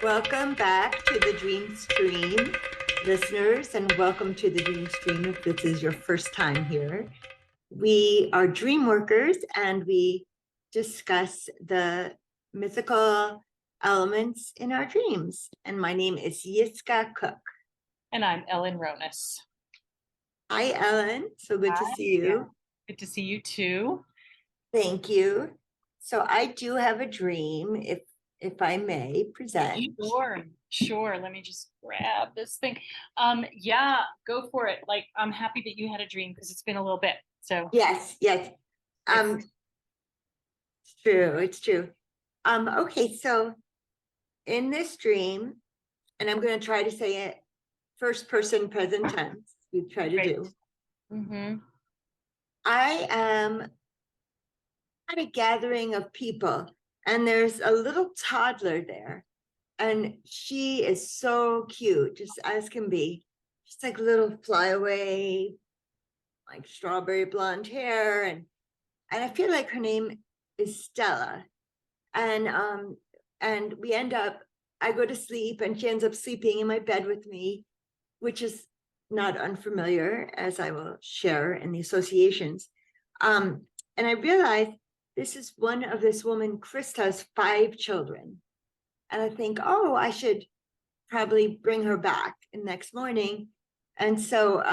Welcome back to the Dream Stream, listeners, and welcome to the Dream Stream if this is your first time here. We are dream workers and we discuss the mythical elements in our dreams. And my name is Yiskah Koock. And I'm Ellen Ronis. Hi, Ellen. So good to see you. Good to see you too. Thank you. So I do have a dream, if I may present. Sure. Let me just grab this thing. Yeah, go for it. Like, I'm happy that you had a dream because it's been a little bit. So yes. It's true. Okay, so in this dream, and I'm going to try to say it first person present tense. We try to do. Mm-hmm. I am at a gathering of people, and there's a little toddler there, and she is so cute, just as can be. She's like a little flyaway, like strawberry blonde hair, and I feel like her name is Stella. And we end up, I go to sleep and she ends up sleeping in my bed with me, which is not unfamiliar, as I will share in the associations. And I realized this is one of this woman, Krista's 5 children. And I think, oh, I should probably bring her back next morning. And so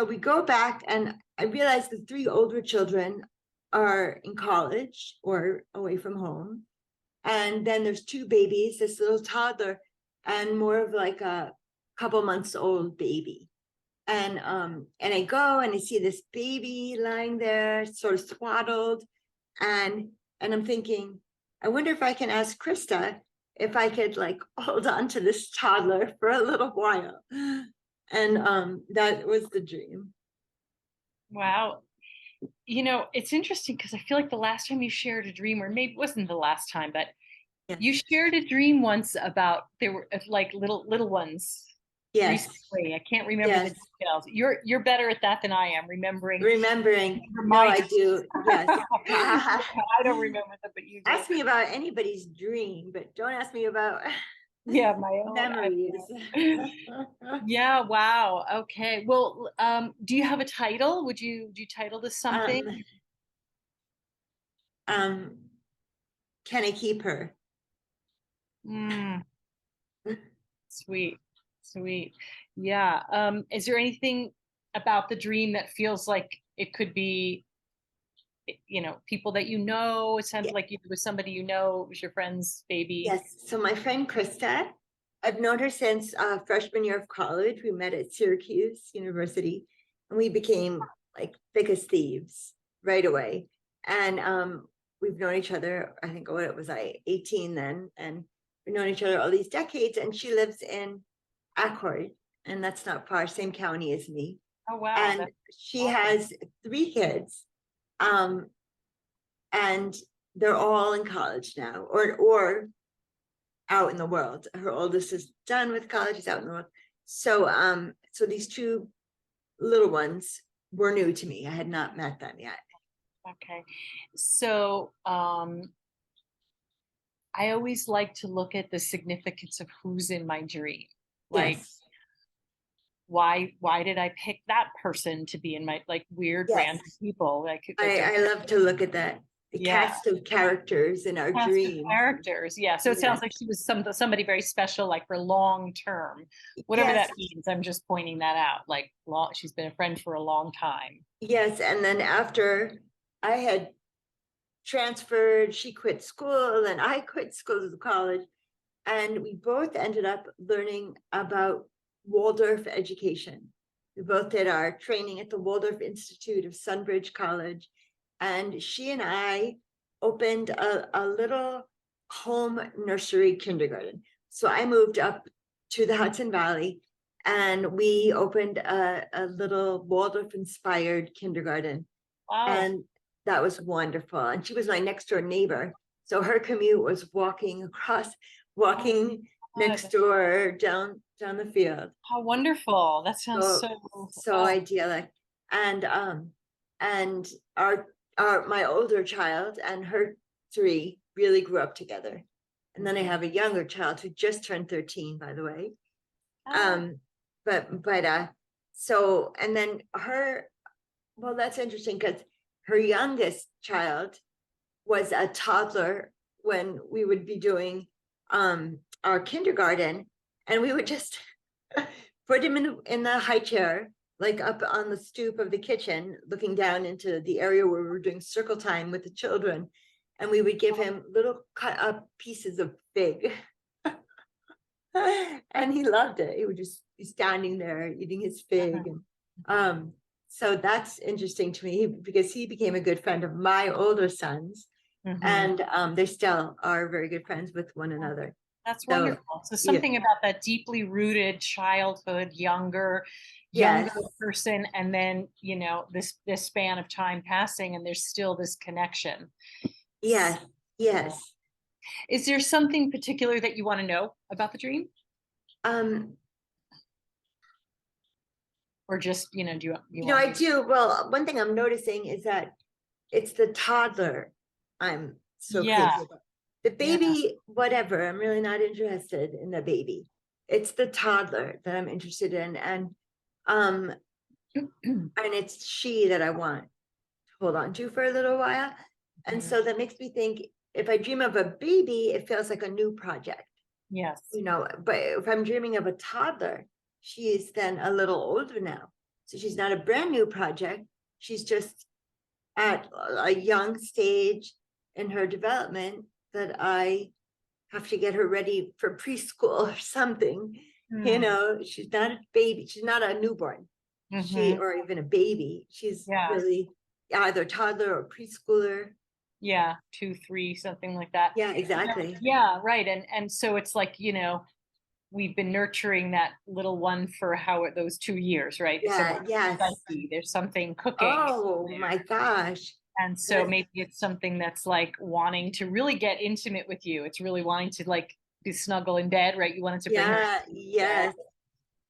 we go back, and I realize the 3 older children are in college or away from home. And then there's 2 babies, this little toddler, and more of like a couple months old baby. And I go and I see this baby lying there, sort of swaddled, and I'm thinking, I wonder if I can ask Krista if I could like hold on to this toddler for a little while. And that was the dream. Wow. You know, it's interesting because I feel like the last time you shared a dream, or maybe it wasn't the last time, but Yes. you shared a dream once about there were like little ones. Yes. Recently. I can't remember the details. You're better at that than I am, remembering. No, I do. Yes. I don't remember that, but you do. Ask me about anybody's dream, but don't ask me about my own memories. Yeah, wow. Okay. Well, do you have a title? Do you title this something? Can I keep her? Sweet. Yeah. Is there anything about the dream that feels like it could be, people that you know? It sounded like it was somebody it was your friend's baby. Yes. So my friend Krista, I've known her since freshman year of college. We met at Syracuse University, and we became like thick as thieves right away. And we've known each other, I think, what was I, 18 then, and we've known each other all these decades. And she lives in Accord, and that's not far, same county as me. Oh wow! And she has 3 kids, and they're all in college now, or out in the world. Her oldest is done with college; is out in the world. So, so these 2 little ones were new to me. I had not met them yet. Okay, so I always like to look at the significance of who's in my dream. Like, yes. Why did I pick that person to be in my weird random people? I love to look at that. The cast of characters in our dreams. Yeah. So it sounds like she was somebody very special, like for long term, whatever that means. I'm just pointing that out. Like she's been a friend for a long time. Yes, and then after I had transferred, she quit school, and I quit school to college, and we both ended up learning about Waldorf education. We both did our training at the Waldorf Institute of Sunbridge College, and she and I opened a little home nursery kindergarten. So I moved up to the Hudson Valley, and we opened a little Waldorf-inspired kindergarten. Wow. And that was wonderful. And she was my next door neighbor. So her commute was walking next door down the field. How wonderful. That sounds so idyllic. And our my older child and her 3 really grew up together. And then I have a younger child who just turned 13, by the way. Ah, So, and then well, that's interesting because her youngest child was a toddler when we would be doing our kindergarten, and we would just put him in the high chair, like up on the stoop of the kitchen, looking down into the area where we were doing circle time with the children, and we would give him little cut up pieces of fig. And he loved it. He would just be standing there eating his fig. And so that's interesting to me because he became a good friend of my older sons, mhm. and they still are very good friends with one another. That's So, wonderful. So yeah, something about that deeply rooted childhood, younger yes, person, and then, you know, this span of time passing, and there's still this connection. yes, yes. Is there something particular that you want to know about the dream? Um, Or just, you know, do you I want? do. Well, one thing I'm noticing is that it's the toddler I'm so Yeah, crazy about. The yeah. baby, whatever, I'm really not interested in the baby. It's the toddler that I'm interested in. Um, and it's she that I want to hold on to for a little while. And so that makes me think if I dream of a baby, it feels like a new project, Yes. but if I'm dreaming of a toddler, she is then a little older now. So she's not a brand new project. She's just at a young stage in her development that I have to get her ready for preschool or something. She's not a baby. She's not a newborn. Mm-hmm. Or even a baby. She's Yeah. really either toddler or preschooler. Yeah, 2, 3, something like that. Yeah, exactly. Yeah, right. And so it's like, you know, we've been nurturing that little one for those 2 years, right? So Yeah, yes. there's something cooking Oh there. my gosh. And so maybe it's something that's like wanting to really get intimate with you. It's really wanting to like be snuggle in bed, right? You wanted to bring her Yeah, to bed. yes,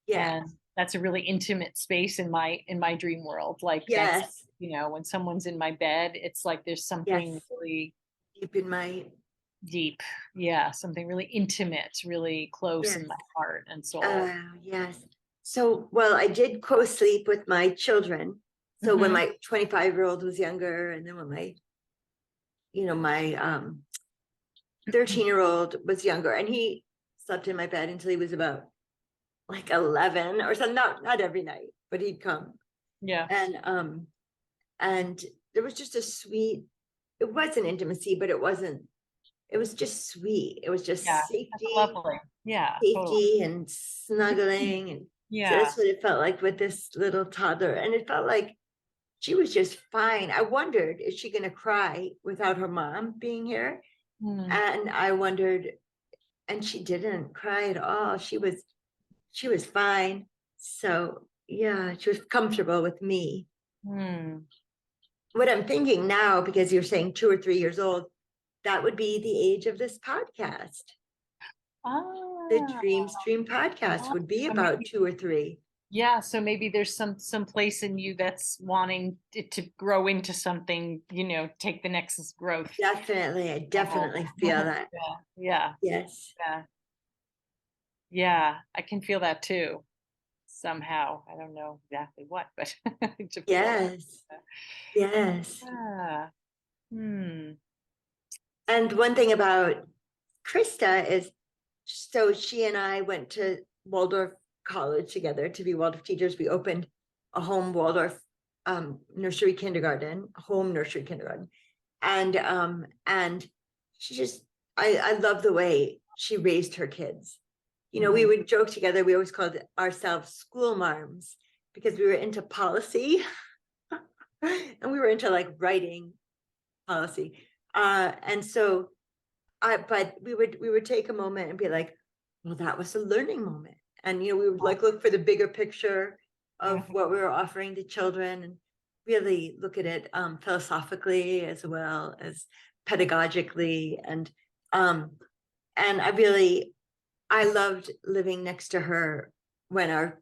yes, And that's a really intimate space in my dream world. Like that's, yes, you know, when someone's in my bed, it's like there's something yes. really Deep in my, deep. Yeah, something really intimate, really close yes, in my heart and soul. yes. So, well, I did co-sleep with my children. So when Mm-hmm. my 25-year-old was younger, and then when my 13-year-old was younger, and he slept in my bed until he was about like 11 or something. Not every night, but he'd come. Yeah. And there was just it wasn't intimacy, but it was just sweet. It was Yeah. just That's lovely. Yeah, totally. safety and snuggling. And so Yeah. that's what it felt like with this little toddler. And it felt like she was just fine. I wondered, is she going to cry without her mom being here? Hmm. And I wondered, and she didn't cry at all. She was fine. So yeah, she was comfortable with me. Hmm. What I'm thinking now, because you're saying 2 or 3 years old, that would be the age of this podcast. The Ah, Dream Stream podcast would be so about maybe, 2 or 3. yeah, so maybe there's some place in you that's wanting it to grow into something, you know, take the next growth Definitely. I level. definitely feel that. Yeah, yeah, Yes. yeah, yeah. I can feel that too, somehow. I don't know exactly what, but to feel Yes. that. Yes. Yeah. Hmm. And one thing about Krista is, so she and I went to Waldorf college together to be Waldorf teachers. We opened a home Waldorf nursery kindergarten, home nursery kindergarten. And she just, I love the way she raised her kids. We would joke together. We always called ourselves school marms because we were into policy and we were into like writing policy. And so but we would take a moment and be like, well, that was a learning moment. And we would like look for the bigger picture of Mhm. what we were offering to children and really look at it philosophically as well as pedagogically. And I loved living next to her when our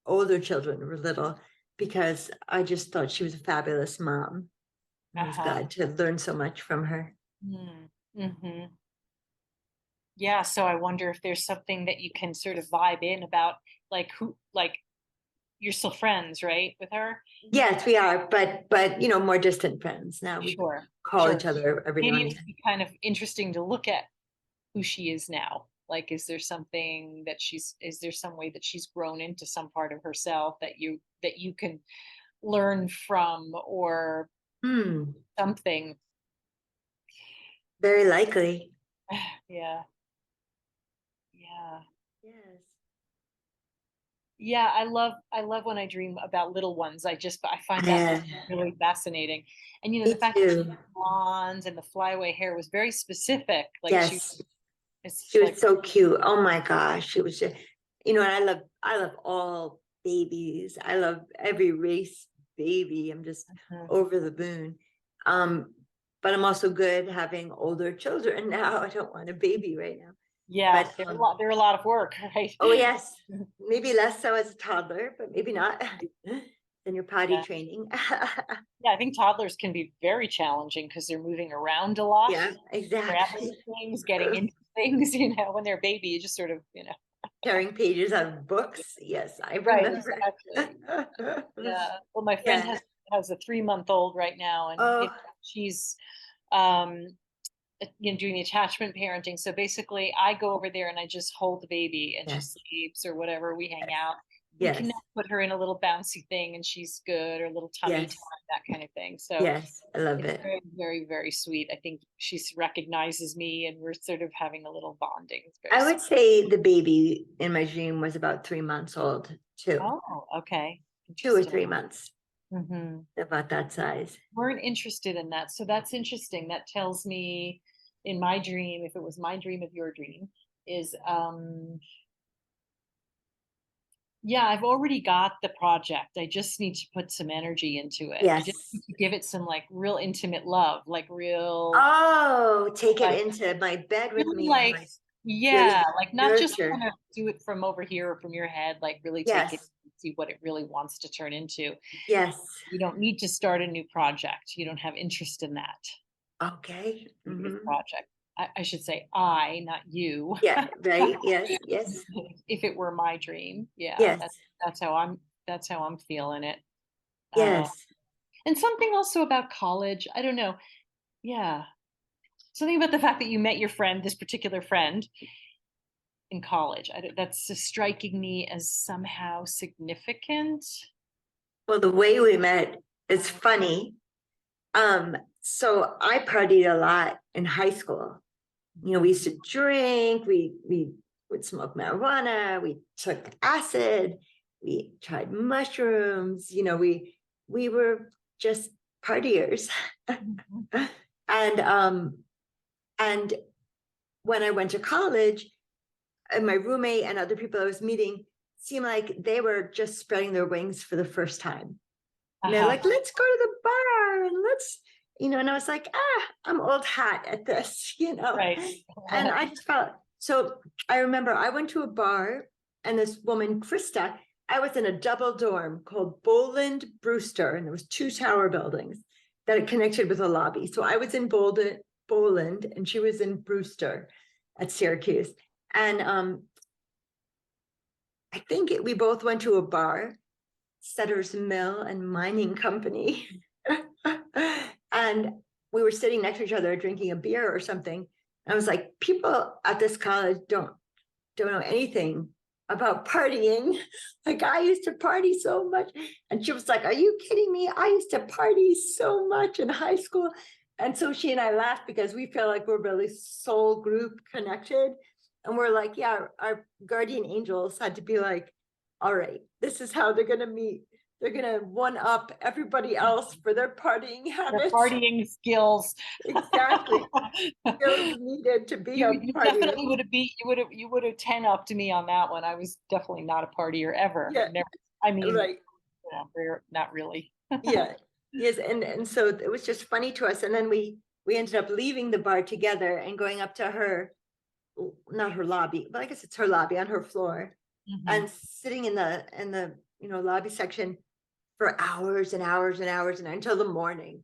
older children were little, because I just thought she was a fabulous mom. I was Uh-huh. glad to learn so much from her. Mm-hmm. Yeah, so I wonder if there's something that you can sort of vibe in about, like, who, like, you're still friends, right, with her? Yes, we are, but more distant friends now. We Sure, call sure. each other every now Maybe and it would then. be kind of interesting to look at who she is now. Like, is there something that is there some way that she's grown into some part of herself that you can learn from, or Hmm, something? very likely. Yeah, yeah. Yes. Yeah, I love when I dream about little ones. I find that Yeah, really fascinating. And me the fact that she too. had blondes and the flyaway hair was very specific. Like, Yes, it's she was like, so cute. Oh my gosh, she was just, and I love all babies. I love every race baby. I'm just mhm. over the moon. Um, but I'm also good having older children now. I don't want a baby right now. Yeah, But they're a lot of work, right? oh yes, maybe less so as a toddler, but maybe not. Then your potty Yeah. training. Yeah, I think toddlers can be very challenging because they're moving around a lot, Yeah, grabbing exactly. things, getting into things, when they're a baby, you just sort of, Tearing pages out of books. Yes, I Right, remember. exactly. Yeah. Well, my friend Yeah. has a 3-month-old right now, and Oh, she's um doing the attachment parenting. So basically, I go over there and I just hold the baby, and she yes, sleeps or whatever. We hang yes, out. We can yes, now put her in a little bouncy thing, and she's good, or a little tummy yes, time, that kind of thing. So yes. I love it's it. very, very, very sweet. I think she recognizes me, and we're sort of having a little bonding. It's very I sweet. would say the baby in my dream was about 3 months old, too. Oh, okay. 2 or 3 months, Hmm. about that size. Weren't interested in that. So that's interesting. That tells me, in my dream, if it was my dream of your dream, is yeah, I've already got the project. I just need to put some energy into it. I just Yes. need to give it some, like, real intimate love, like real, Oh, take it like, into my bed with really, me and like, like yeah, really like, not just nurture. kind of do it from over here or from your head, like really take it Yes, and see what it really wants to turn into. yes. You don't need to start a new project. You don't have interest in that Okay. previous Hmm. project. I should say I, not you. Yeah, right. Yes, yes, If it were my dream, yeah, yes, that's how I'm feeling it. Uh, yes. and something also about college. I don't know. Yeah, something about the fact that you met your friend, this particular friend, in college. That's just striking me as somehow significant. Well, the way we met is funny. So I partied a lot in high school. We used to drink, we would smoke marijuana, we took acid, we tried mushrooms, we were just partiers. Mhm. And and when I went to college, and my roommate and other people I was meeting seemed like they were just spreading their wings for the first time. And they're Uh-huh. like, let's go to the bar and and I was like, I'm old hat at this. Right. And I just felt so. I remember I went to a bar and this woman, Krista, I was in a double dorm called Boland Brewster, and there was two tower buildings that it connected with a lobby. So I was in Boland, and she was in Brewster at Syracuse. And I think we both went to a bar, Sutter's Mill and Mining Company. And we were sitting next to each other drinking a beer or something. I was like, people at this college don't know anything about partying. Like, I used to party so much. And she was like, are you kidding me? I used to party so much in high school. And so she and I laughed because we feel like we're really soul group connected. And we're like, yeah, our guardian angels had to be like, all right, this is how they're going to meet. They're going to one up everybody else for their partying Your habits. partying skills. Exactly. Skills needed to be a You partier. definitely would have you would have 10 up to me on that one. I was definitely not a partier ever. Yeah, Never. I mean, right. not really. Yeah. Yes. And so it was just funny to us. And then we ended up leaving the bar together and going up to her, not her lobby, but I guess it's her lobby on her floor, Mhm. and sitting in the lobby section for hours and hours and hours and until the morning,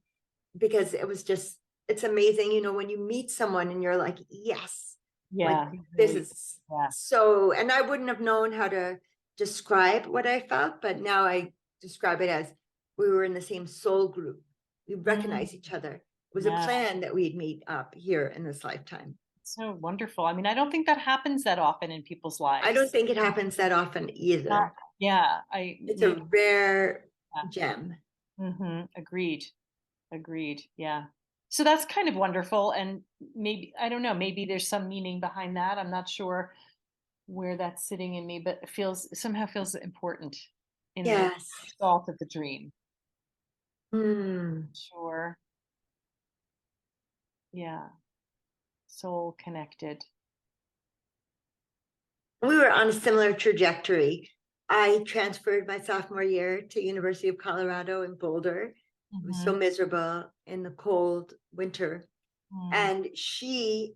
because it's amazing, when you meet someone and you're like, yes, Like, Yeah. this Really, is yeah. so, and I wouldn't have known how to describe what I felt, but now I describe it as we were in the same soul group. We Mm, recognize each other. It was a yeah. plan that we'd meet up here in this lifetime. So wonderful. I mean, I don't think that happens that often in people's I don't lives. think it happens that often Not, either. yeah, It's a rare yeah. gem. Agreed. Agreed. Yeah. So that's kind of wonderful. And maybe, I don't know, maybe there's some meaning behind that. I'm not sure where that's sitting in me, but it feels somehow feels important in the Yes. salt of the dream. Hmm. Sure. Yeah. Soul connected. We were on a similar trajectory. I transferred my sophomore year to University of Colorado in Boulder. It was so Hmm. miserable in the cold winter. Mm. And she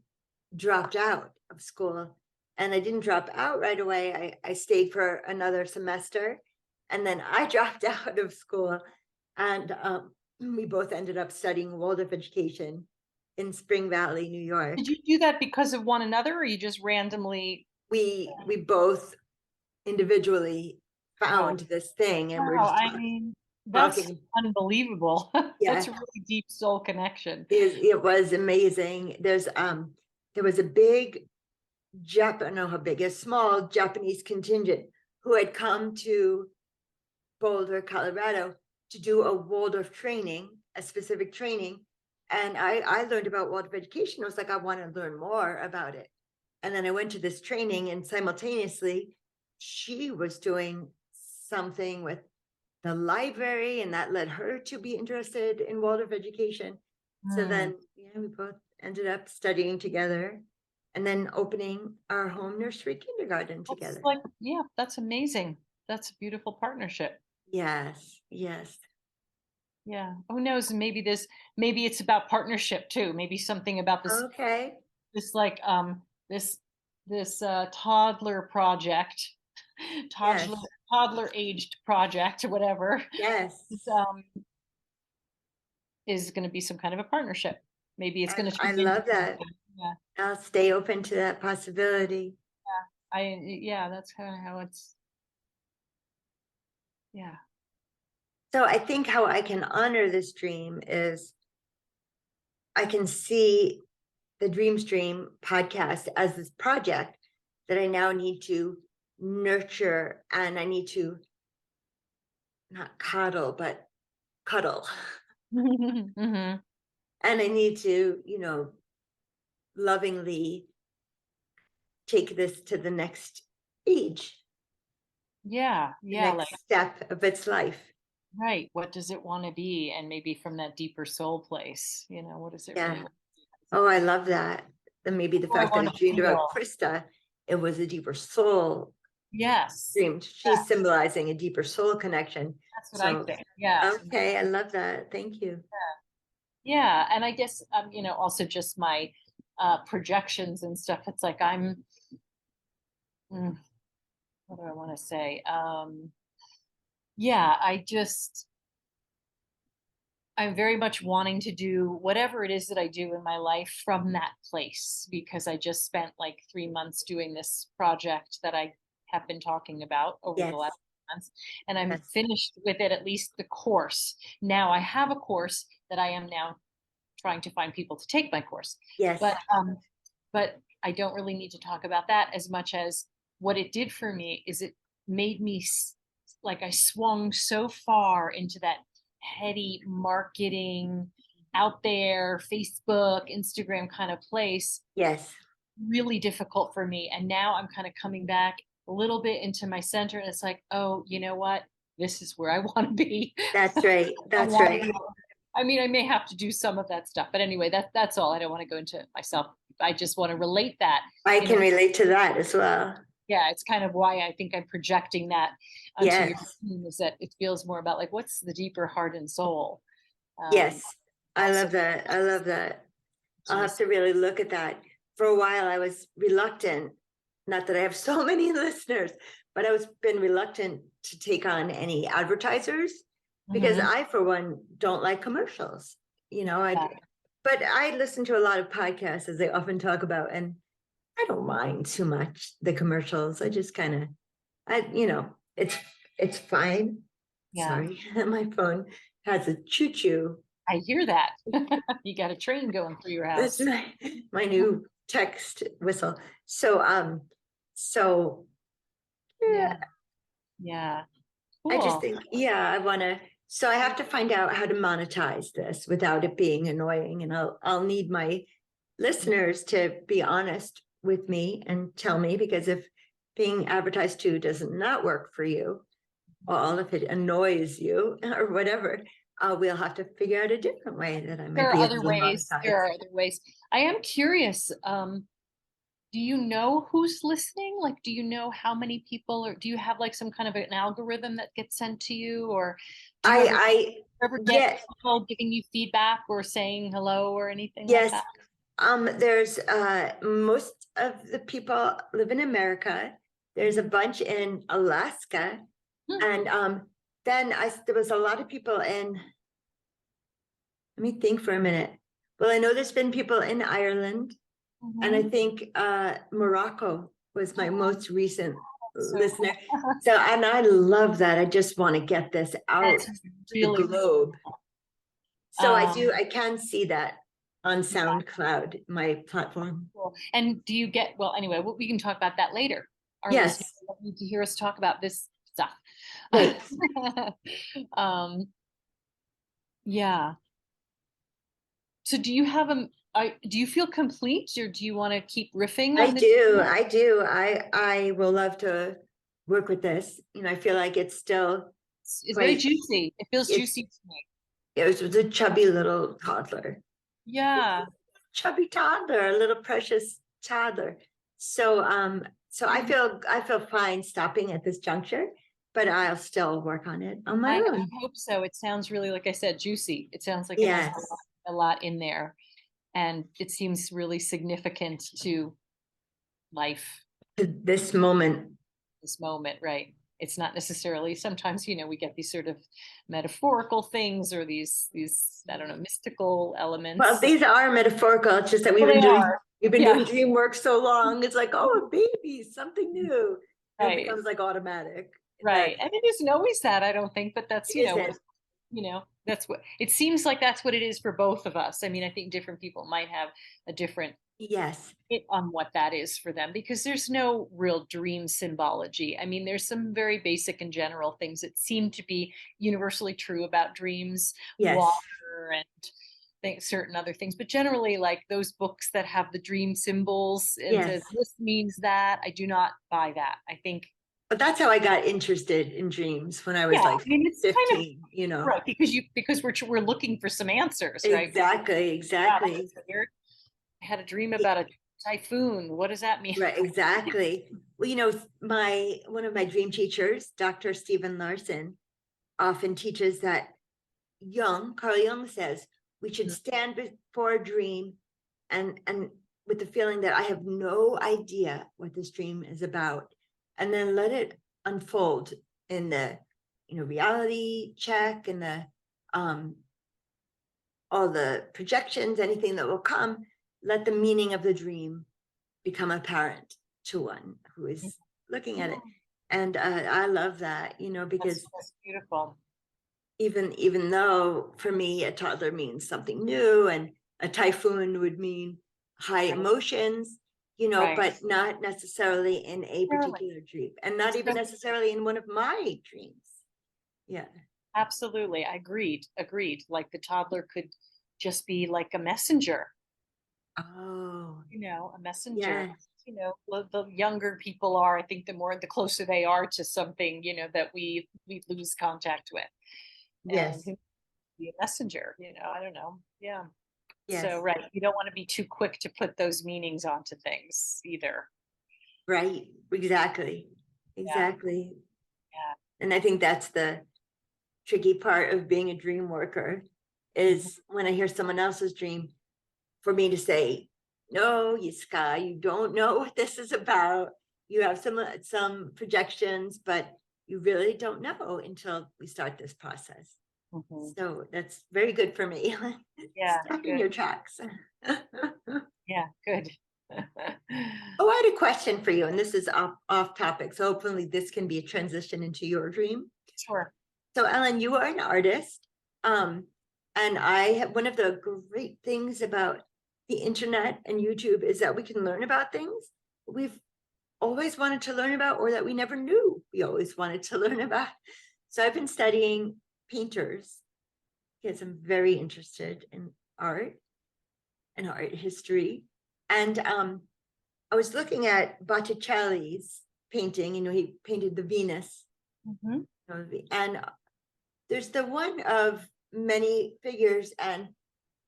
dropped out of school. And I didn't drop out right away. I stayed for another semester. And then I dropped out of school. And we both ended up studying Waldorf education in Spring Valley, New Did York. you do that because of one another, or you just randomly? We both individually Oh, found this thing, and we're wow. just I mean, that's talking. unbelievable. That's Yeah, a really deep soul connection. it was amazing. There was a big I don't know how big, a small Japanese contingent who had come to Boulder, Colorado to do a Waldorf training, a specific training. And I learned about Waldorf education. I was like, I want to learn more about it. And then I went to this training, and simultaneously she was doing something with the library, and that led her to be interested in Waldorf education. So Mm. then, yeah, we both ended up studying together and then opening our home nursery kindergarten That's together. like, yeah, that's amazing. That's a beautiful partnership. Yes, yes. Yeah. Who knows? Maybe it's about partnership too. Maybe something about Okay. this like this toddler project, Yes, toddler toddler aged project, or whatever, is, yes. is going to be some kind of a partnership. Maybe it's going to I turn into love that. something. Yeah. I'll stay open to that possibility. Yeah, that's kind of how it's, yeah. So I think how I can honor this dream is I can see the Dream Stream podcast as this project that I now need to nurture, and I need to not coddle, but cuddle. Hmm. And I need to, lovingly take this to the next age, Yeah, the yeah, like, next step of its life. right. What does it want to be? And maybe from that deeper soul place, what does it really Yeah. want? Oh, I love that. And maybe the Do I fact that want I to dreamed about feel? Krista, it was a deeper soul Yes, dream. She's symbolizing a deeper soul connection. that's what I So, think. Yeah. okay, I love that. Thank you. Yeah, and I guess also just my projections and stuff. It's like mm, what do I want to say? Yeah, I'm very much wanting to do whatever it is that I do in my life from that place, because I just spent like 3 months doing this project that I have been talking about over the Yes, last months, and I'm yes, finished with it, at least the course. Now I have a course that I am now trying to find people to take my course. yes, But I don't really need to talk about that as much as what it did for me is it made me like I swung so far into that heady marketing, out there, Facebook, Instagram kind of place, yes. really difficult for me. And now I'm kind of coming back a little bit into my center, and it's like, oh, you know what? This is where I want to be. That's right. I That's want to right. be. I mean, I may have to do some of that stuff, but anyway, that's all. I don't want to go into myself. I just want to relate that I in a, can relate to that as well. yeah, it's kind of why I think I'm projecting that onto your Yes, team, is that it feels more about like what's the deeper heart and soul. yes. I Also, love that. I love that. I'll have geez. to really look at that. For a while, I was reluctant, not that I have so many listeners, but I was been reluctant to take on any advertisers because Mhm. I, for one, don't like commercials. Yeah. But I listen to a lot of podcasts, as they often talk about, and I don't mind too much the commercials. I just kind of, it's fine. Yeah, Sorry, my phone has a choo-choo. I hear that. You got a train going through your That's house. my new text whistle. So yeah, Yeah, yeah. I just Cool. think, yeah, so I have to find out how to monetize this without it being annoying. And I'll need my listeners to be honest with me and tell me, because if being advertised to does not work for you, or if it annoys you or whatever, we'll have to figure out a different way that I There might are be able other to ways. monetize. There are other ways. I am curious. Do you know who's listening? Like, do you know how many people, or do you have like some kind of an algorithm that gets sent to you, or do you ever get Yeah, people giving you feedback or saying hello or anything like yes. that? There's most of the people live in America. There's a bunch in Alaska, Hmm. and then there was a lot of people in. Let me think for a minute. Well, I know there's been people in Ireland, and I Mhm. think Morocco was my most recent So listener. cool. So, and I love that. I just want to get this out That's to the really, really globe. So um, I can see that on yeah, SoundCloud, my platform. cool. And do you get, well, anyway, we can talk about that later. Our listeners Yes, don't need to hear us talk about this stuff. right. Um, yeah. So do you have do you feel complete, or do you want to keep riffing I on the do. I do. I will love to work with this. I feel like it's still it's very quite, juicy. It feels it's, juicy to me. it was a chubby little toddler. Yeah. Chubby toddler, a little precious toddler. So I feel fine stopping at this juncture, but I'll still work on it on my I own. hope so. It sounds really, like I said, juicy. It sounds like it has Yes. a lot in there, and it seems really significant to life, This moment. this moment, right? It's not necessarily, sometimes, we get these sort of metaphorical things, or these, I don't know, mystical Well, elements. these are metaphorical. It's just that Well, they are. we've been doing Yeah, dream work so long. It's like, oh, a baby, something new. And it right. becomes like automatic. That Right. And it isn't always that, I don't think, but that's, it isn't. that's what it seems like, that's what it is for both of us. I mean, I think different people might have a different Yes. hit on what that is for them, because there's no real dream symbology. I mean, there's some very basic and general things that seem to be universally true about dreams, Yes. water and certain other things, but generally, like those books that have the dream symbols and Yes. says this means that, I do not buy that. I think, But that's how I got interested in dreams when I was yeah, I like mean, it's kind of 15. right, because we're looking for some answers, right? Exactly. Wow, that Exactly. was weird. I had a dream about a typhoon. What does that mean? Right. Exactly. Well, my one of my dream teachers, Dr. Stephen Larson, often teaches that Carl Jung says we should stand before a dream and with the feeling that I have no idea what this dream is about, and then let it unfold in the reality check and the um all the projections, anything that will come, let the meaning of the dream become apparent to one who is looking at it. And I love that, because That's beautiful. even though for me a toddler means something new and a typhoon would mean high Right. emotions, Right. but not necessarily in a Really. particular dream, and not It's even really, necessarily in one of my dreams. Yeah. absolutely. I agreed. Agreed. Like the toddler could just be like a messenger, Oh, a messenger. yes. The younger people are, I think the closer they are to something, that we lose contact with. And Yes. who be a messenger, I don't know. Yeah. So, Yes. right. You don't want to be too quick to put those meanings onto things either. Right. Exactly. Yeah. Exactly. Yeah. And I think that's the tricky part of being a dream worker, Mhm. is when I hear someone else's dream, for me to say, no, Yiskah, you don't know what this is about. You have some projections, but you really don't know until we start this process. Mhm. So that's very good for me. Yeah. Stopping Good. your tracks. Yeah. Good. Oh, had a question for you, and this is off topic, so hopefully this can be a transition into your dream. Sure. So Ellen, you are an artist. And I have one of the great things about the internet and YouTube is that we can learn about things we've always wanted to learn about, or that we never knew we always wanted to learn about. So I've been studying painters because I'm very interested in art and art history. And I was looking at Botticelli's painting, he painted the Venus. Mhm. And there's the one of many figures, and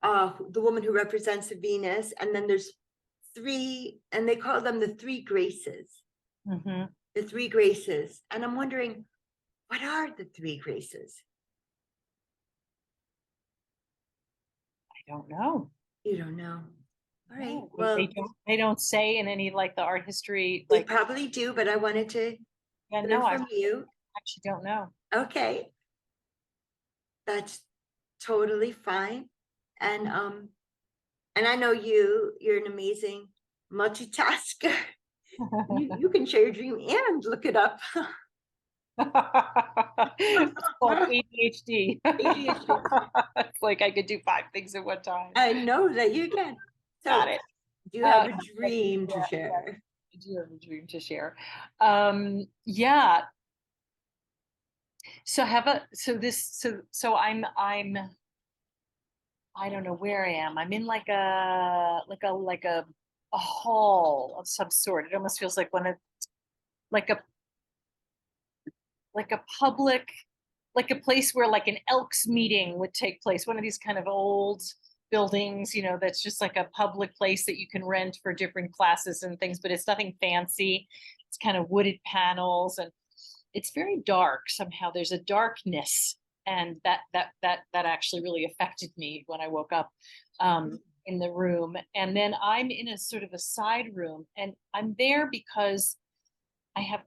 the woman who represents the Venus, and then there's three, and they call them the three graces. Mhm. The three graces. And I'm wondering, what are the three graces? I don't know. You don't know. All right. No, Well, they don't say in any like the art history, they like, probably do, but I wanted to yeah, learn no, I from you. actually don't know. Okay. That's totally fine. And I know you're an amazing multitasker. You can share your dream and look it up. It's called ADHD. ADHD. It's like I could do 5 things at one time. I know that you can. Got So it. do you have a Yeah, dream to yeah, share? I do have a dream to share. Yeah. So I don't know where I am. I'm in like a hall of some sort. It almost feels like like a like a public, like a place where like an Elks meeting would take place. One of these kind of old buildings, that's just like a public place that you can rent for different classes and things, but it's nothing fancy. It's kind of wooded panels, and it's very dark somehow. There's a darkness, and that actually really affected me when I woke up in the room. And then I'm in a sort of a side room, and I'm there because I have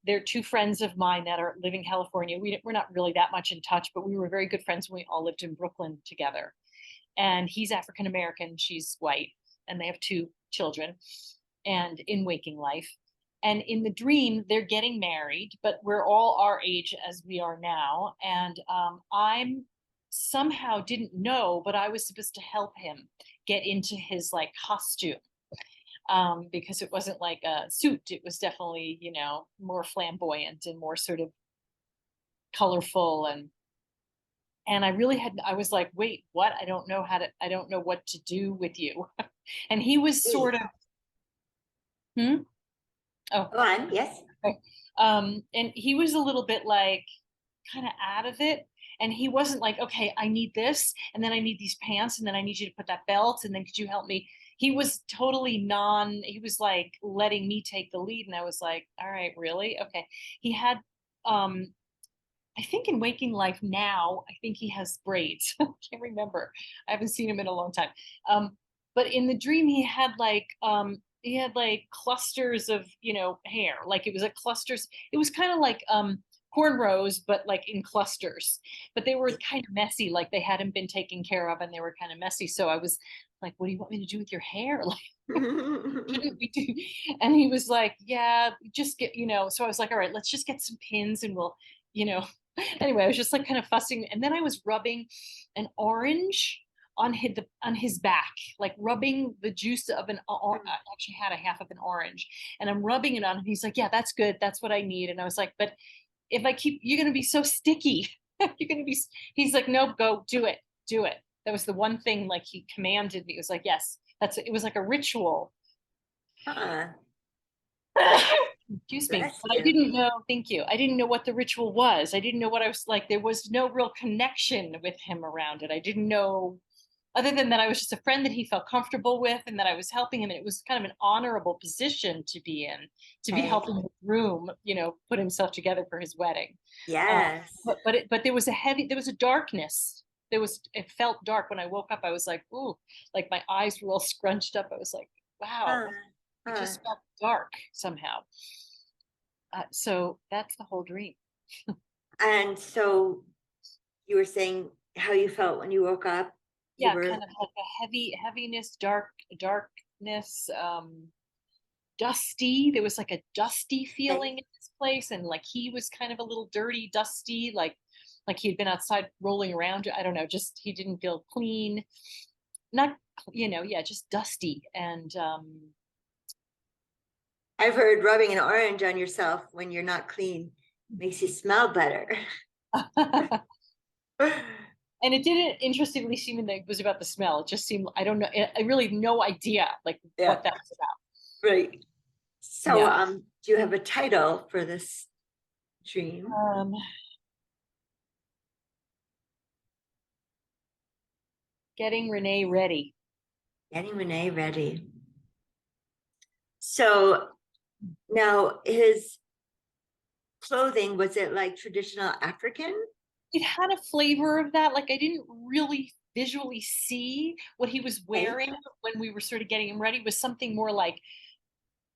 they're two friends of mine that are living in California. We're not really that much in touch, but we were very good friends when we all lived in Brooklyn together. And he's African American, she's white, and they have 2 children, and in waking life. And in the dream, they're getting married, but we're all our age as we are now. And I'm somehow didn't know, but I was supposed to help him get into his like costume, because it wasn't like a suit. It was definitely, more flamboyant and more sort of colorful. And I was like, wait, what? I don't know what to do with you. And he was sort of, hmm? Oh, Go on. Yes. okay. And he was a little bit like kind of out of it. And he wasn't like, okay, I need this, and then I need these pants, and then I need you to put that belt, and then could you help me? He was totally he was like letting me take the lead. And I was like, all right, really? Okay. He had, I think in waking life now, I think he has braids. I can't remember. I haven't seen him in a long time. But in the dream, he had like clusters of, hair. Like it was like clusters. It was kind of like cornrows, but like in clusters. But they were kind of messy, like they hadn't been taken care of, and they were kind of messy. So I was like, what do you want me to do with your hair? Like, shouldn't we do? And he was like, yeah, just get, so I was like, all right, let's just get some pins and we'll, you know, anyway, I was just like kind of fussing. And then I was rubbing an orange on his back, like rubbing the juice of I actually had a half of an orange, and I'm rubbing it on him. He's like, yeah, that's good. That's what I need. And I was like, but if I keep, you're going to be so sticky. You're going to be, he's like, nope, go do it. Do it. That was the one thing like he commanded me. It was like, yes, it was like a ritual. Huh. Excuse me. Bless But I you. didn't know, thank you. I didn't know what the ritual was. I didn't know what I was like. There was no real connection with him around it. I didn't know, other than that I was just a friend that he felt comfortable with and that I was helping him. And it was kind of an honorable position to be in, to be Okay. helping the groom, put himself together for his wedding. Yes. But there was a darkness. It felt dark when I woke up. I was like, ooh, like my eyes were all scrunched up. I was like, wow, Huh. it Huh. just felt dark somehow. So that's the whole dream. And so you were saying how you felt when you woke up. You Yeah, were kind of like a heaviness, darkness. dusty. There was like a dusty Okay. feeling in this place, and like he was kind of a little dirty, dusty, like he'd been outside rolling around. I don't know, just he didn't feel clean. Not, yeah, just dusty. And I've heard rubbing an orange on yourself when you're not clean makes you smell better. and it didn't interestingly seem that it was about the smell. It just seemed, I don't know, I really have no idea like Yeah, what that was right. about. So, Yeah. do you have a title for this dream? Getting Renee ready. Getting Renee ready. So now his clothing, was it like traditional African? It had a flavor of that. Like I didn't really visually see what he was Okay. wearing when we were sort of getting him ready. It was something more like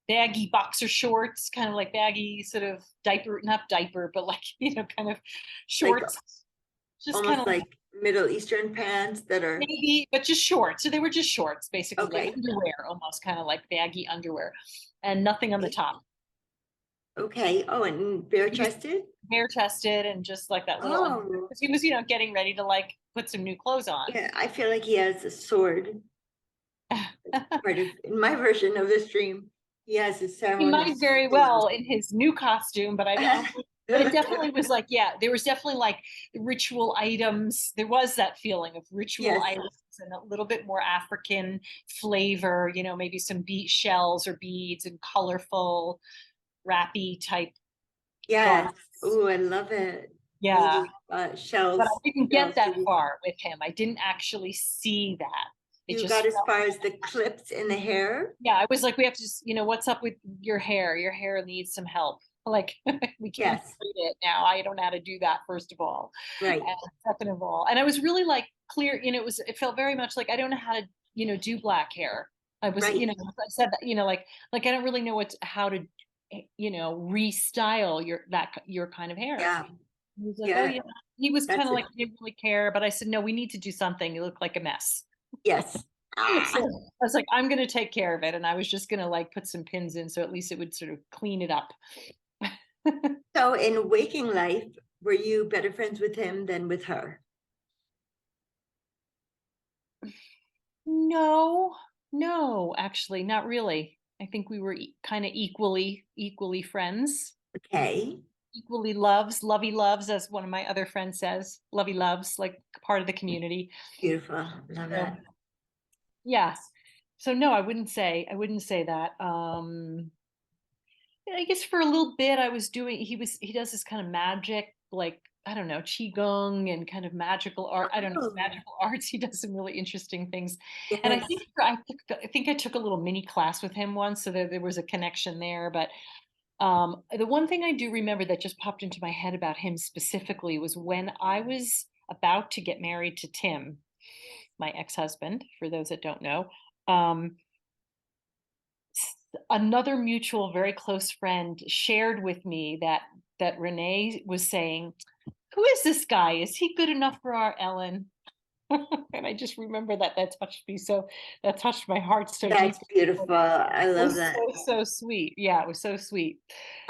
baggy boxer shorts, kind of like baggy sort of diaper, not diaper, but like, kind of Like shorts, just kind almost of like like Middle Eastern pants that are maybe, but just shorts. So they were just shorts, basically like okay. underwear, almost kind of like baggy underwear and nothing on the top. Okay. Oh, and bare He was chested? bare chested and just like that little underwear Oh, because he was, getting ready to like put some new clothes on. yeah. I feel like he has a sword. Part of in my version of this dream, he has a He ceremonial might sword very thing. well in his new costume, but I don't. But it definitely was like, yeah, there was definitely like ritual items. There was that feeling of ritual Yes. items and a little bit more African flavor, maybe some bead shells or beads and colorful, wrappy type Yes. garments. Oh, I love it. Yeah. Maybe But I shells. didn't get Shells. that far with him. I didn't actually see that. It You got just as felt, far as the clips in the hair? yeah, I was like, we have to just, what's up with your hair? Your hair needs some help. Like, we can't Yes. treat it now. I don't know how to do that, first of all. Right. And second of all, and I was really like clear, it felt very much like I don't know how to, do black hair. I was, Right. I said that, like I don't really know how to, restyle your kind of hair. Yeah. He was like, oh Yeah. yeah. He was kind That's of it. like, he didn't really care, but I said, no, we need to do something. You look like a mess. Yes. So Ah. I was like, I'm going to take care of it. And I was just going to like put some pins in so at least it would sort of clean it up. So in waking life, were you better friends with him than with her? No, no, actually, not really. I think we were kind of equally friends, Okay. equally lovey loves, as one of my other friends says, lovey loves, like part of the community. Beautiful. Love So it. yeah. So no, I wouldn't say that. I guess for a little bit I was doing, he does this kind of magic, like, I don't know, qigong and kind of magical art. I don't know, Oh, magical arts. He does some really interesting things. And I yes. think I took a little mini class with him once, so there was a connection there. But the one thing I do remember that just popped into my head about him specifically was when I was about to get married to Tim, my ex-husband, for those that don't know. Um, Another mutual very close friend shared with me that Renee was saying, who is this guy? Is he good enough for our Ellen? And I just remember that touched me so, that touched my heart so That's deeply. beautiful. I It love was that. so sweet. Yeah, it was so sweet.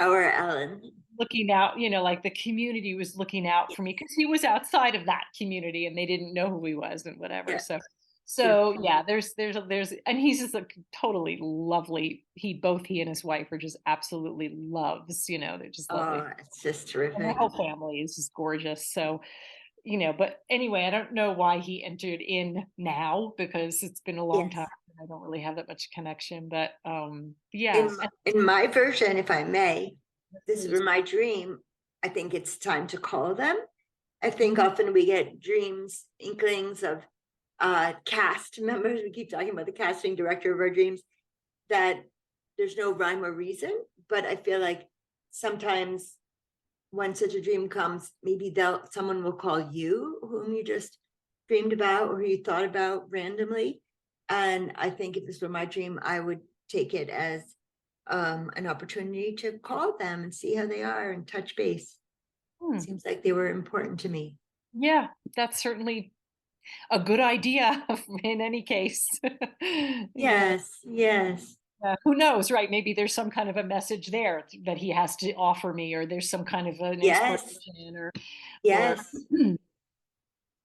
Our Ellen. Looking out, like the community was looking out for me because he was outside of that community and they didn't know who he was and whatever. Yeah. So yeah, there's, and he's just like totally lovely. He and his wife are just absolutely loves, they're just Oh, lovely. it's just And their terrific. whole family is just gorgeous. So, but anyway, I don't know why he entered in now because it's been a long Yes. time. I don't really have that much connection, but yeah. In my version, if I may, this is Please. my dream. I think it's time to call them. I think Mhm. often we get dreams, inklings of cast members. We keep talking about the casting director of our dreams, that there's no rhyme or reason. But I feel like sometimes when such a dream comes, maybe someone will call you whom you just dreamed about or who you thought about randomly. And I think if this were my dream, I would take it as an opportunity to call them and see how they are and touch base. Hmm. Seems like they were important to me. Yeah, that's certainly a good idea in any case. Yeah. Yes, yes. Who knows, right? Maybe there's some kind of a message there that he has to offer me, or there's some kind of an Yes, inspiration, or yes.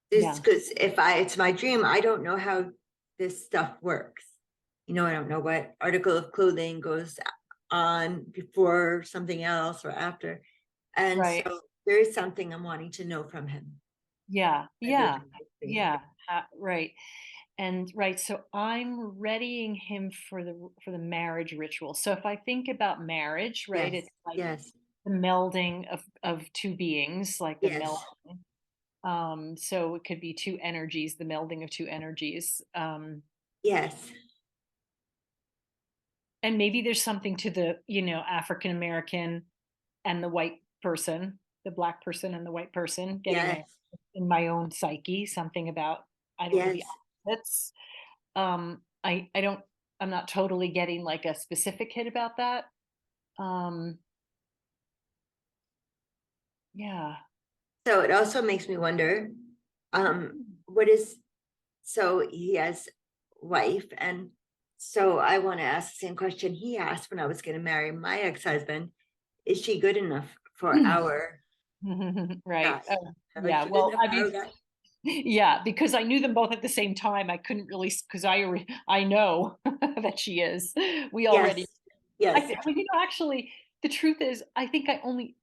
It's yeah, because if it's my dream, I don't know how this stuff works. I don't know what article of clothing goes on before something else or after. And right. so there is something I'm wanting to know from him Yeah, other yeah, than my dream. yeah, right. And right, so I'm readying him for the marriage ritual. So if I think about marriage, right, Yes, it's like yes, the melding of two beings, like the yes, melding. So it could be two energies, the melding of two energies. yes, And maybe there's something to the, African American and the white person, the black person and the white person getting married yes, in my own psyche, something about I don't know the yes. opposites. I don't I'm not totally getting like a specific hit about that. Um, yeah. So it also makes me wonder, what is, so he has wife, and so I want to ask the same question he asked when I was going to marry my ex-husband. Is she good enough for our Right. guy? Is Yeah. she good Well, enough I for our mean, guy? yeah, because I knew them both at the same time. I couldn't really because I know that she is. We Yes, already. yes. Well, actually, the truth is, I think I only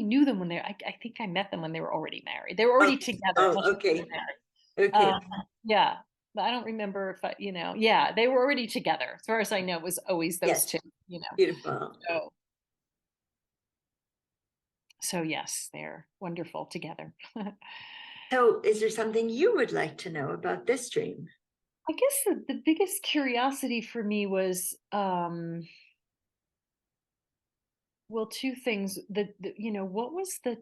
knew them when I think I met them when they were already married. They were already Okay. together, Oh, much before okay. they married. Okay. Yeah, but I don't remember if yeah, they were already together. As far as I know, it was always those Yes. two, you know. Beautiful. So, so yes, they're wonderful together. I So is there something you would like to know about this dream? guess the biggest curiosity for me was, well, two things. What was the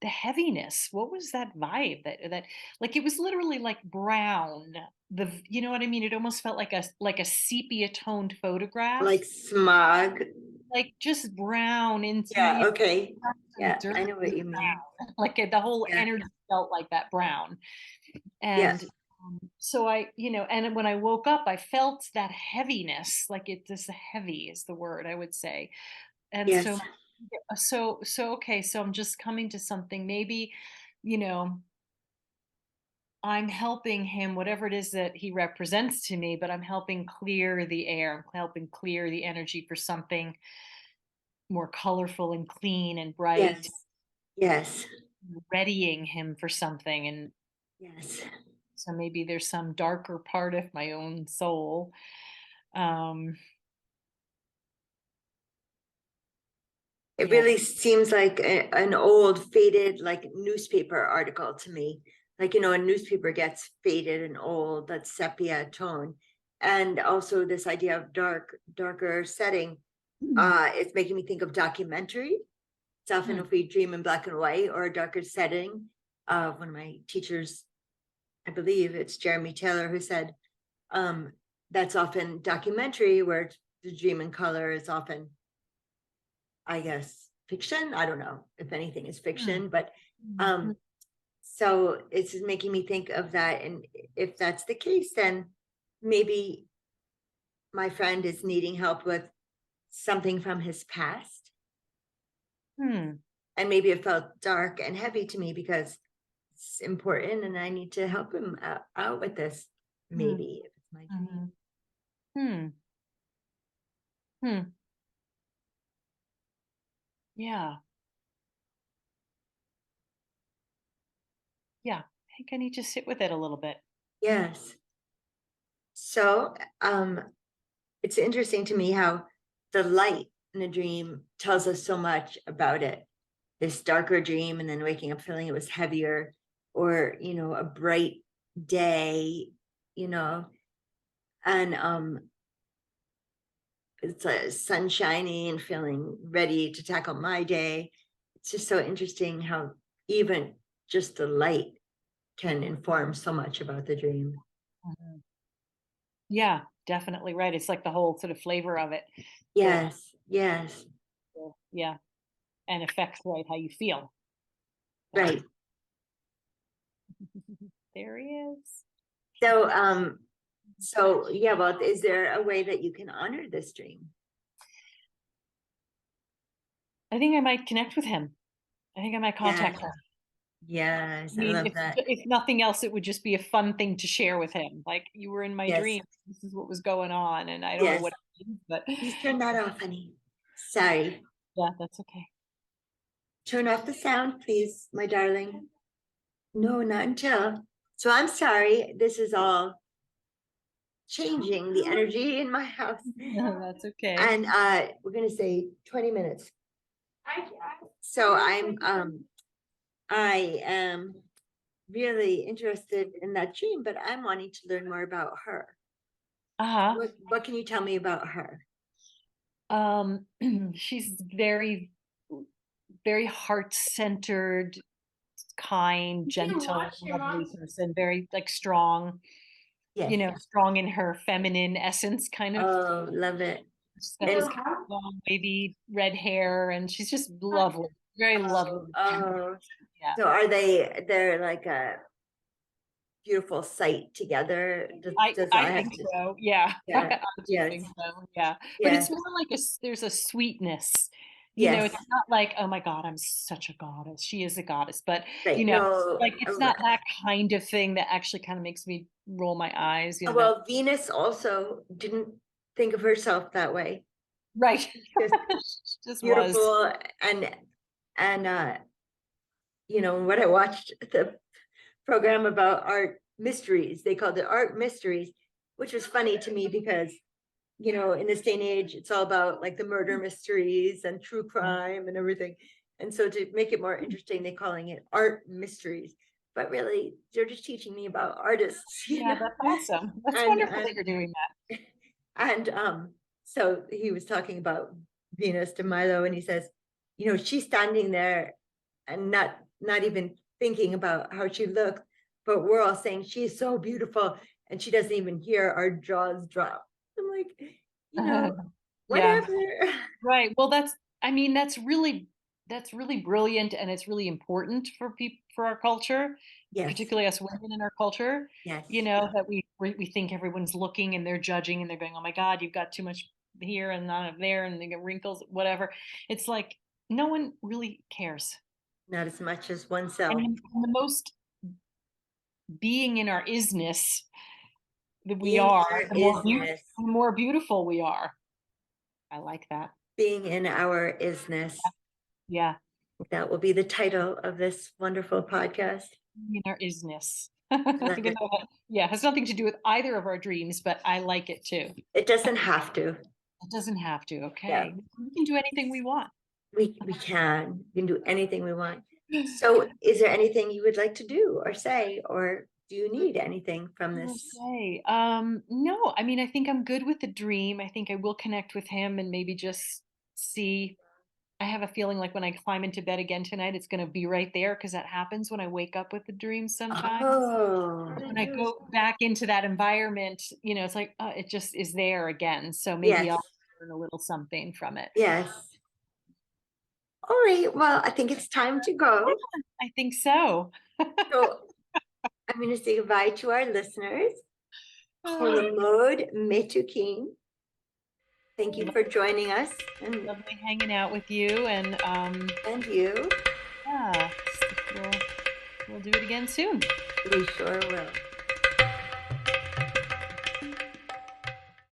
heaviness? What was that vibe that like it was literally like brown. You know what I mean? It almost felt like a sepia toned photograph, Like smog? like just brown into Yeah, okay. some Yeah, dirt I know what you mean. brown. Like the whole Yeah. energy felt like that brown. Yeah. And so and when I woke up, I felt that heaviness, like it this heavy is the word I would say. And Yes. okay, so I'm just coming to something. Maybe, you know, I'm helping him, whatever it is that he represents to me, but I'm helping clear the air, I'm helping clear the energy for something more colorful and clean and bright, Yes. Yes. readying him for something. And Yes. so maybe there's some darker part of my own soul. Um, It yeah. really seems like an old faded like newspaper article to me. Like, a newspaper gets faded and old, that sepia tone. And also this idea of darker setting. Mm, It's making me think of documentary. It's often mm, if we dream in black and white or a darker setting. One of my teachers, I believe it's Jeremy Taylor, who said, um, that's often documentary where the dream in color is often, I guess, fiction. I don't know if anything is mm, fiction, but mm. so it's just making me think of that. And if that's the case, then maybe my friend is needing help with something from his past. Hmm. And maybe it felt dark and heavy to me because it's important and I need to help him out with this. Hmm. Maybe if it's my dream. Mhm. Hmm. Hmm. Yeah. Yeah. I think I need to sit with it a little bit. Yes. So it's interesting to me how the light in a dream tells us so much about it. This darker dream and then waking up feeling it was heavier, or a bright day, you know, and it's sun shining and feeling ready to tackle my day. It's just so interesting how even just the light can inform so much about the dream. Mhm. Yeah, definitely right. It's like the whole sort of flavor of it that, Yes, yes, yeah, and affects right how you feel. So right. there he is. So So, yeah, well, is there a way that you can honor this dream? I think I might connect with him. I think I might Yes, contact him. yes, I I mean, love that. if nothing else, it would just be a fun thing to share with him. Like, you were in my Yes, dream. This is what was going on, and I don't know yes. what it means, but Please turn that off, honey. Sorry. yeah, that's okay. Turn off the sound, please, my darling. No, not until. So I'm sorry. This is all changing the energy in my house. That's okay. And we're gonna say 20 minutes. So I am really interested in that dream, but I'm wanting to learn more about her. Uh-huh. What can you tell me about her? She's very, very heart-centered, kind, gentle, lovely person, very like strong, Yes. strong in her feminine essence, kind of. Oh, love it. She's got And this kind of long, wavy red hair, and she's just lovely, very lovely. oh, Yeah. so they're like a beautiful sight together. Does I I have think to? so. Yeah. Yeah. I do Yes. think so. Yeah. But Yes. it's more like there's a sweetness, Yes. it's not like, oh my God, I'm such a goddess. She is a goddess, but Right. No. like it's not that kind of thing that actually kind of makes me roll my eyes, that Well, Venus also didn't think of herself that way. right. Just Just was. beautiful and when I watched the program about art mysteries, they called it art mysteries, which was funny to me because in this day and age, it's all about like the murder mysteries and true crime and everything. And so to make it more interesting, they're calling it art mysteries. But really, they're just teaching me about artists, Yeah, that's awesome. That's and wonderful that you're doing that. and so he was talking about Venus de Milo, and he says, she's standing there and not even thinking about how she looked, but we're all saying she's so beautiful, and she doesn't even hear our jaws drop. I'm like, Yeah. whatever. Right. Well, I mean, that's really brilliant, and it's really important for people, for our culture, Yes, particularly us women in our culture, yes. that we think everyone's looking and they're judging and they're going, "Oh my God, you've got too much here and not there and they get wrinkles, whatever." It's like no one really cares. Not as much as oneself. And the most being in our isness that we Being are, our the isness, more beautiful we are. I like that. being in our isness. Yeah. That will be the title of this wonderful podcast. In our isness. Love Even it. though it has nothing to do with either of our dreams, but I like it too. It doesn't have to. It doesn't have to. Yeah, Okay. We can do anything we want. we can do anything we want. So is there anything you would like to do or say, or do you need anything from this? Okay. No, I mean, I think I'm good with the dream. I think I will connect with him and maybe just see. I have a feeling like when I climb into bed again tonight, it's going to be right there because that happens when I wake up with the dream sometimes. Oh, When I go back into that environment, it's like it just is there again. So maybe yes, I'll learn a little something from it. yes. All right. Well, I think it's time to go. I think so. So I'm going to say goodbye to our listeners. Mode Metuking. Thank you for joining us, and Lovely hanging out with you, and you. yeah, we'll do it again soon. We sure will.